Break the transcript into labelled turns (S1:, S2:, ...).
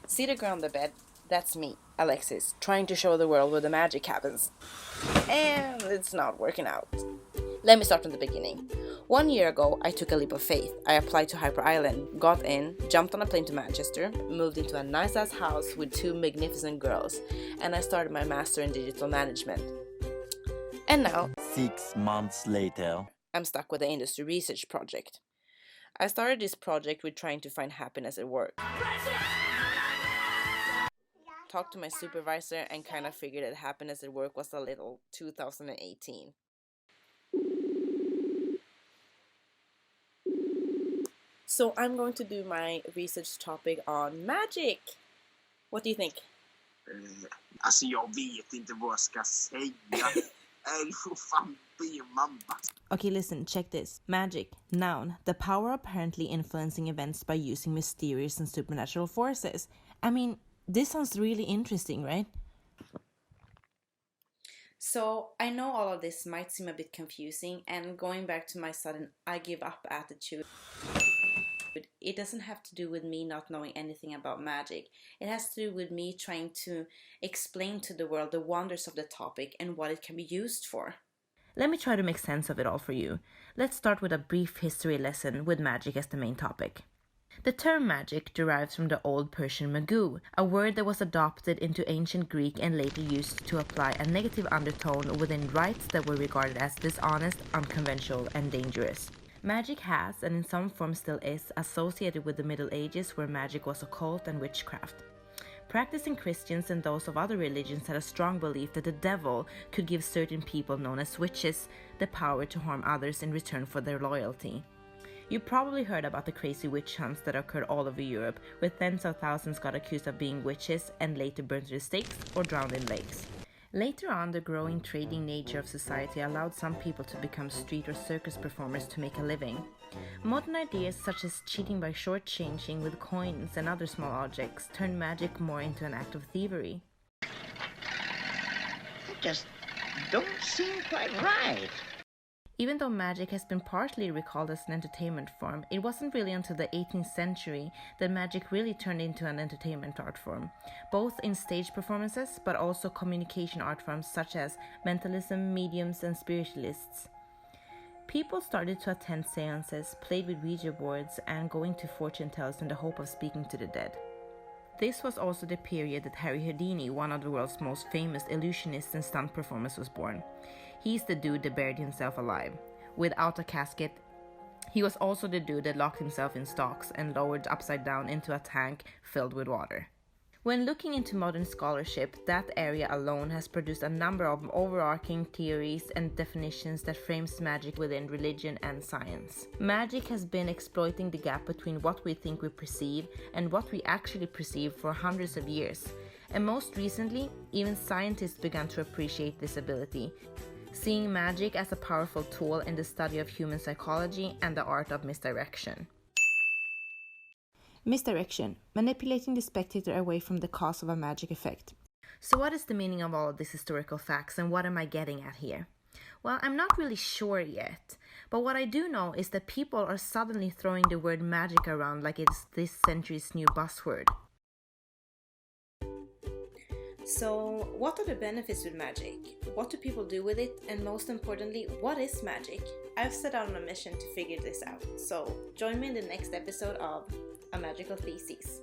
S1: See the girl on the bed? That's me, Alexis, trying to show the world where the magic happens. And it's not working out. Let me start from the beginning. 1 year ago, I took a leap of faith. I applied to Hyper Island, got in, jumped on a plane to Manchester, moved into a nice-ass house with 2 magnificent girls, and I started my master in digital management. And now,
S2: 6 months later,
S1: I'm stuck with the industry research project. I started this project with trying to find happiness at work. Talked to my supervisor and kind of figured that happiness at work was a little 2018. So I'm going to do my research topic on magic. What do you think?
S3: Alltså jag vet inte vad jag ska säga. Du får fan be mamma.
S1: Okay, listen, check this. Magic, noun, the power apparently influencing events by using mysterious and supernatural forces. I mean, this sounds really interesting, right? So, I know all of this might seem a bit confusing, and going back to my sudden I give up attitude, it doesn't have to do with me not knowing anything about magic. It has to do with me trying to explain to the world the wonders of the topic and what it can be used for. Let me try to make sense of it all for you. Let's start with a brief history lesson with magic as the main topic. The term magic derives from the Old Persian magoo, a word that was adopted into ancient Greek and later used to apply a negative undertone within rites that were regarded as dishonest, unconventional, and dangerous. Magic has, and in some form still is, associated with the Middle Ages where magic was occult and witchcraft. Practicing Christians and those of other religions had a strong belief that the devil could give certain people known as witches the power to harm others in return for their loyalty. You probably heard about the crazy witch hunts that occurred all over Europe, where tens of thousands got accused of being witches and later burned to the stakes or drowned in lakes. Later on, the growing trading nature of society allowed some people to become street or circus performers to make a living. Modern ideas such as cheating by shortchanging with coins and other small objects turned magic more into an act of thievery.
S4: That just don't seem quite right.
S1: Even though magic has been partly recalled as an entertainment form, it wasn't really until the 18th century that magic really turned into an entertainment art form, both in stage performances but also communication art forms such as mentalism, mediums, and spiritualists. People started to attend seances, played with Ouija boards, and going to fortune tellers in the hope of speaking to the dead. This was also the period that Harry Houdini, one of the world's most famous illusionists and stunt performers, was born. He's the dude that buried himself alive, without a casket. He was also the dude that locked himself in stocks and lowered upside down into a tank filled with water. When looking into modern scholarship, that area alone has produced a number of overarching theories and definitions that frames magic within religion and science. Magic has been exploiting the gap between what we think we perceive and what we actually perceive for hundreds of years. And most recently, even scientists began to appreciate this ability, seeing magic as a powerful tool in the study of human psychology and the art of misdirection. Misdirection, manipulating the spectator away from the cause of a magic effect. So what is the meaning of all of these historical facts and what am I getting at here? Well, I'm not really sure yet, but what I do know is that people are suddenly throwing the word magic around like it's this century's new buzzword. So, what are the benefits with magic? What do people do with it? And most importantly, what is magic? I've set out on a mission to figure this out, so join me in the next episode of A Magical Thesis.